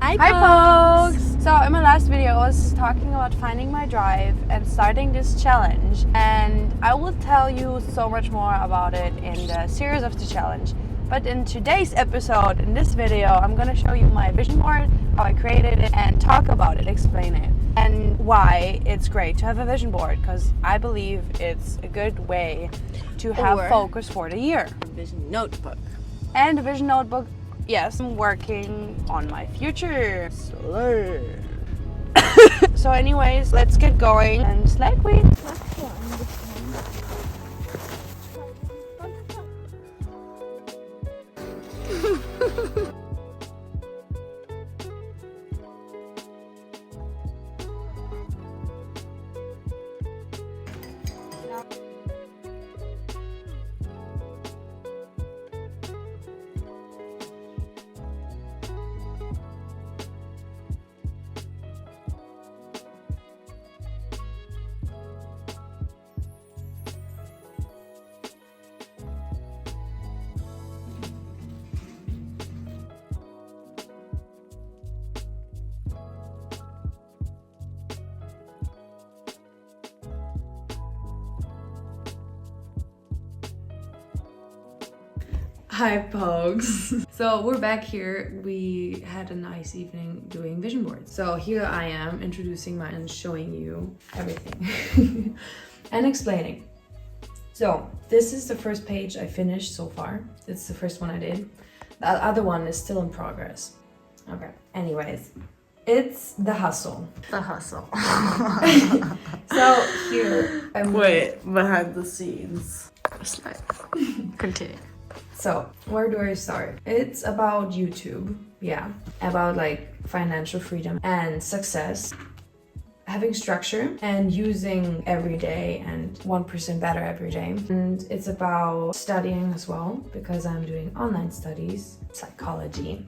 Hi, Hi, Pogues! folks! So in my last video I was talking about finding my drive and starting this challenge, and I will tell you so much more about it in the series of the challenge. But in today's episode, in this video, I'm gonna show you my vision board, how I created it, and talk about it, explain it, and why it's great to have a vision board, because I believe it's a good way to have focus for the year. A vision notebook. And a vision notebook. Yes, I'm working on my future. So anyways, let's get going and slag weed. Hi, Pogues. So we're back here. We had a nice evening doing vision boards. So here I am introducing mine and showing you everything and explaining. So this is the first page I finished so far. It's the first one I did. The other one is still in progress. Okay, anyways, it's the hustle. The hustle. So here I'm behind the scenes. Continue. So, where do I start? It's about YouTube, yeah. About like financial freedom and success, having structure and using every day and 1% better every day. And it's about studying as well, because I'm doing online studies, psychology.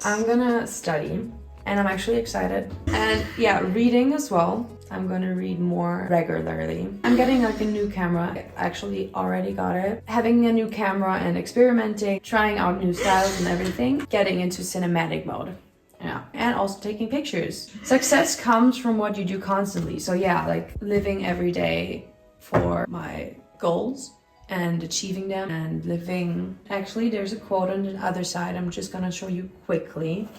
I'm gonna study and I'm actually excited. And yeah, reading as well. I'm gonna read more regularly. I'm getting like a new camera. I actually already got it. Having a new camera and experimenting, trying out new styles and everything. Getting into cinematic mode. Yeah, and also taking pictures. Success comes from what you do constantly. So yeah, like living every day for my goals and achieving them and living. Actually, there's a quote on the other side. I'm just gonna show you quickly.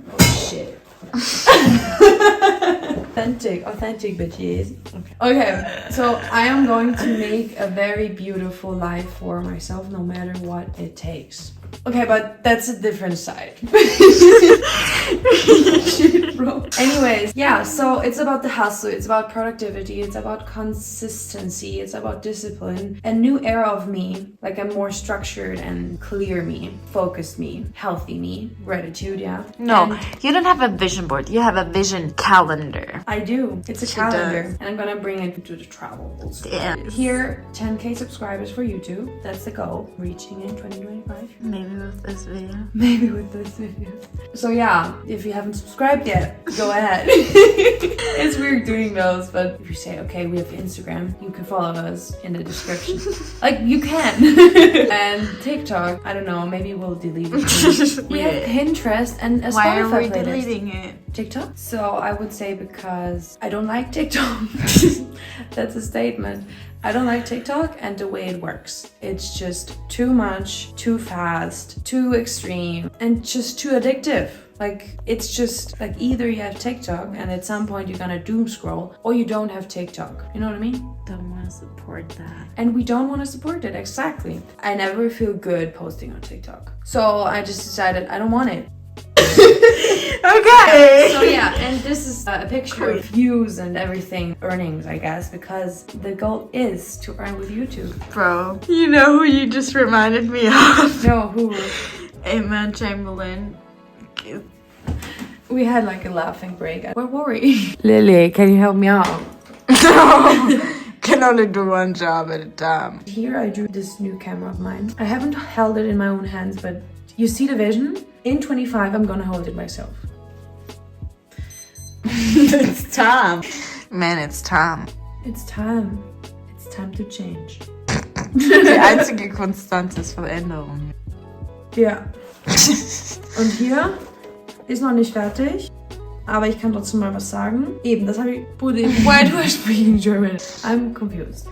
Oh shit. authentic bitches. Okay, so I am going to make a very beautiful life for myself, no matter what it takes. Okay, but that's a different side. Shit, bro. Anyways, yeah, so it's about the hustle, it's about productivity, it's about consistency, it's about discipline. A new era of me, like a more structured and clear me, focused me, healthy me, gratitude, yeah. No, you don't have a vision board. You have a vision calendar. I do. It's a She calendar. does. And I'm gonna bring it to the travels. Yes. Here, 10K subscribers for YouTube. That's the goal. Reaching in 2025. Maybe with this video. Maybe with this video. So yeah, if you haven't subscribed yet, go ahead. It's weird doing those, but if you say, okay, we have Instagram, you can follow us in the description. Like, you can. And TikTok, I don't know, maybe we'll delete it. We have Pinterest and a Spotify Why are we playlist. deleting it? TikTok? So I would say because I don't like TikTok. That's a statement. I don't like TikTok and the way it works. It's just too much, too fast, too extreme, and just too addictive. Like, it's just like either you have TikTok and at some point you're gonna doom scroll, or you don't have TikTok. You know what I mean? Don't want to support that. And we don't want to support it, exactly. I never feel good posting on TikTok. So I just decided I don't want it. Okay. So yeah, and this is a picture of views and everything, earnings, I guess, because the goal is to earn with YouTube. Bro, you know who you just reminded me of? No, who? Emma Chamberlain. We had like a laughing break. Where were we? Lily, can you help me out? No. Can only do one job at a time. Here I drew this new camera of mine. I haven't held it in my own hands, but you see the vision? In 25, I'm gonna hold it myself. It's time. Man, it's time. It's time. It's time to change. Die einzige Konstante ist Veränderung. Ja. Und hier ist noch nicht fertig, aber ich kann trotzdem mal was sagen. Eben, das habe ich... Why do I speak in German? I'm confused.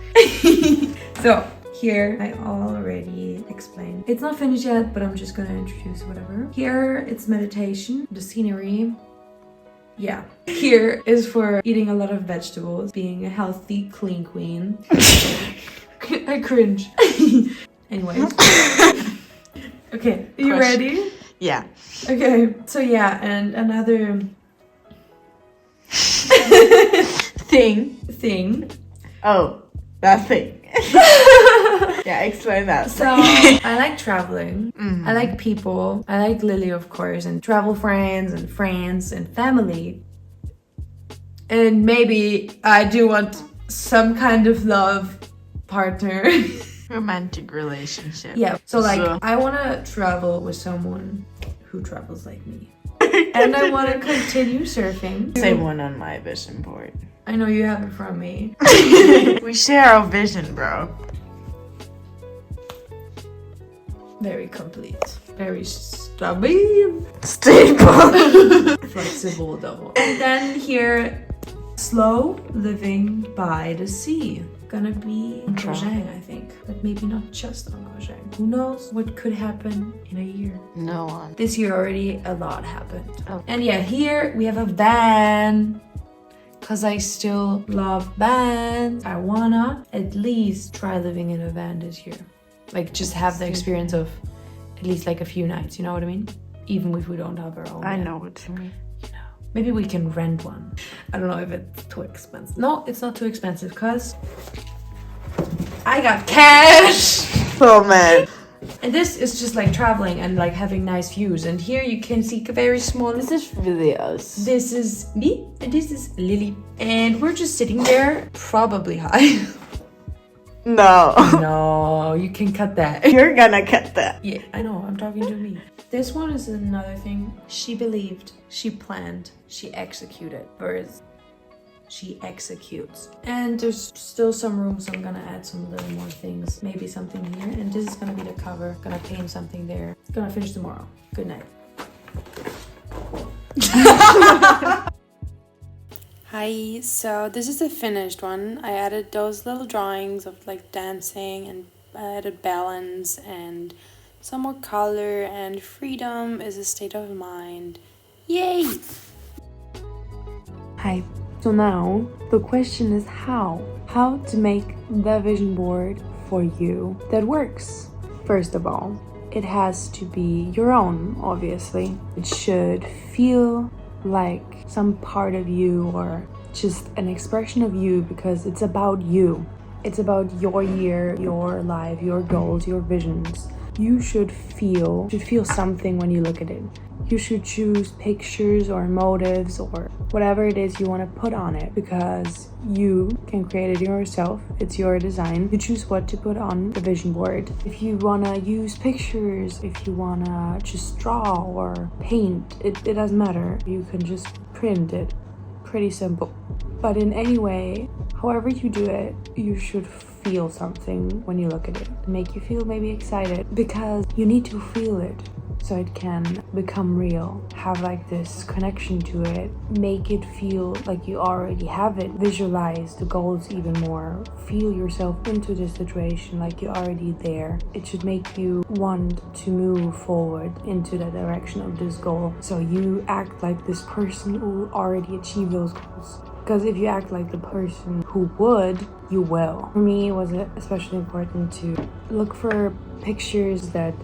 So, here I already explained. It's not finished yet, but I'm just gonna introduce whatever. Here it's meditation, the scenery. Yeah. Here is for eating a lot of vegetables, being a healthy, clean queen. I cringe. Anyways. Okay, you ready? Yeah. Okay, so yeah, and another thing. Oh, that thing. Yeah, explain that. So I like traveling. Mhm. I like people. I like Lily, of course, and travel friends and family. And maybe I do want some kind of love partner. Romantic relationship. Yeah. So like So- I want to travel with someone who travels like me. And I want to continue surfing. Same one on my vision board. I know you have it from me. We share our vision, bro. Very complete. Very stable. Stable. Flexible double. And then here, slow living by the sea. Gonna be in Okay. Kojang, I think. But maybe not just on Kojang. Who knows what could happen in a year. No one. This year already a lot happened. Oh. And yeah, here we have a van. Cause I still love vans. I wanna at least try living in a van this year. Like just have the experience of at least like a few nights, you know what I mean? Even if we don't have our own. I van. know what you mean. Maybe we can rent one. I don't know if it's too expensive. No, it's not too expensive because I got cash. Oh man. And this is just like traveling and like having nice views. And here you can see very small. This is really us. This is me and this is Lily. And we're just sitting there, probably high. No. No, you can cut that. You're gonna cut that. Yeah, I know, I'm talking to me. This one is another thing. She believed, she planned, she executed. Whereas she executes. And there's still some room, so I'm gonna add some little more things. Maybe something here. And this is gonna be the cover. Gonna paint something there. Gonna finish tomorrow. Good night. Hi, so this is the finished one. I added those little drawings of like dancing and I added balance and some more color, and freedom is a state of mind. Yay! Hi. So now the question is how? How to make the vision board for you that works. First of all, it has to be your own, obviously. It should feel like some part of you or just an expression of you because it's about you. It's about your year, your life, your goals, your visions. You should feel something when you look at it. You should choose pictures or motives or whatever it is you want to put on it because you can create it yourself. It's your design. You choose what to put on the vision board. If you want to use pictures, if you want to just draw or paint, it doesn't matter. You can just print it. Pretty simple. But in any way, however you do it, you should feel something when you look at it. Make you feel maybe excited because you need to feel it so it can become real. Have like this connection to it. Make it feel like you already have it. Visualize the goals even more. Feel yourself into the situation like you're already there. It should make you want to move forward into the direction of this goal. So you act like this person who already achieved those goals. Because if you act like the person who would, you will. For me, it was especially important to look for pictures that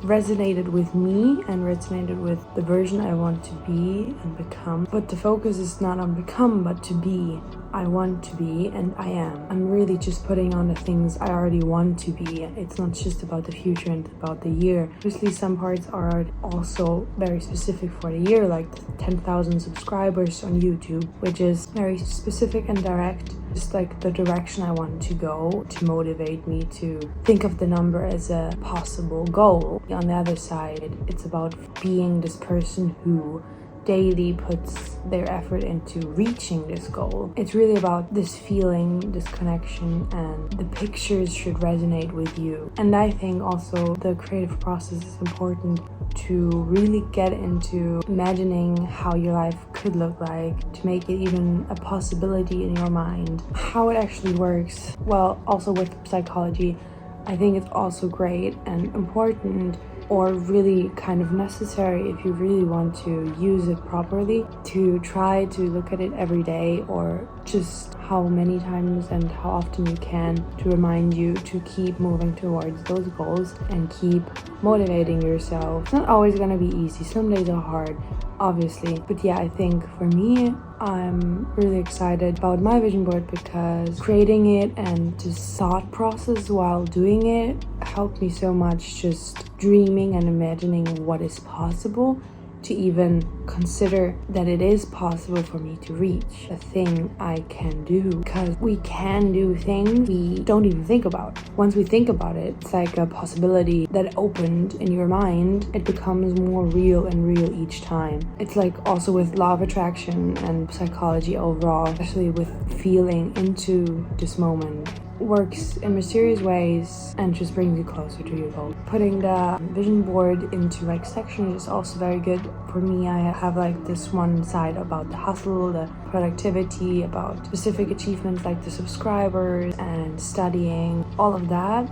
resonated with me and resonated with the version I want to be and become. But the focus is not on become, but to be. I want to be and I am. I'm really just putting on the things I already want to be. It's not just about the future and about the year. Obviously, some parts are also very specific for the year, like 10,000 subscribers on YouTube, which is very specific and direct. Just like the direction I want to go to motivate me to think of the number as a possible goal. On the other side, it's about being this person who daily puts their effort into reaching this goal. It's really about this feeling, this connection, and the pictures should resonate with you. And I think also the creative process is important to really get into imagining how your life could look like, to make it even a possibility in your mind. How it actually works, well, also with psychology, I think it's also great and important, or really kind of necessary if you really want to use it properly, to try to look at it every day, or just how many times and how often you can, to remind you to keep moving towards those goals and keep motivating yourself. It's not always gonna be easy. Some days are hard, obviously. But yeah, I think for me, I'm really excited about my vision board because creating it and just thought process while doing it helped me so much, just dreaming and imagining what is possible, to even consider that it is possible for me to reach a thing I can do. Because we can do things we don't even think about. Once we think about it, it's like a possibility that opened in your mind. It becomes more real and real each time. It's like also with law of attraction and psychology overall, especially with feeling into this moment, works in mysterious ways and just brings you closer to your goal. Putting the vision board into like sections is also very good. For me, I have like this one side about the hustle, the productivity, about specific achievements like the subscribers and studying, all of that,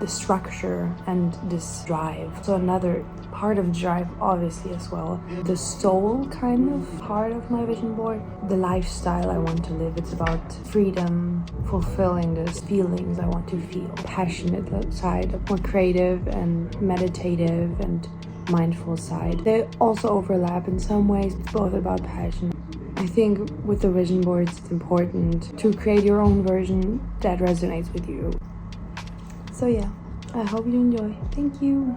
the structure and this drive. So another part of drive, obviously, as well, the soul kind of part of my vision board, the lifestyle I want to live. It's about freedom, fulfilling those feelings I want to feel, passionate side, more creative and meditative and mindful side. They also overlap in some ways. It's both about passion. I think with the vision boards, it's important to create your own version that resonates with you. So yeah, I hope you enjoy. Thank you.